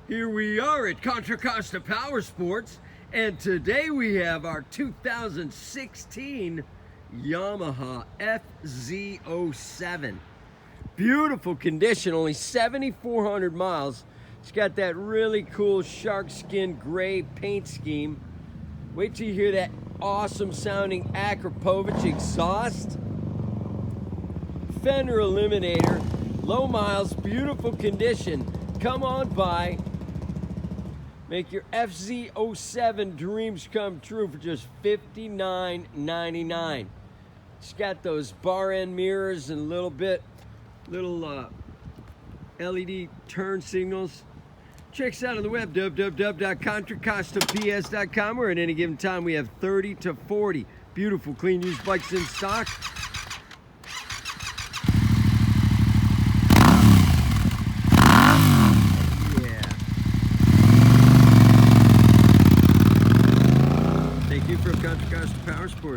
Here we are at Contra Costa Powersports, and today we have our 2016 Yamaha FZ-07. Beautiful condition, only 7,400 miles. It's got that really cool shark skin gray paint scheme. Wait till you hear that awesome sounding Akrapovic exhaust. Fender eliminator, low miles, beautiful condition. Come on by. Make your FZ-07 dreams come true for just $59.99. It's got those bar end mirrors and little LED turn signals. Check us out on the web, www.contracostaps.com, where at any given time we have 30 to 40 beautiful clean used bikes in stock. Thank you from Contra Costa Powersports.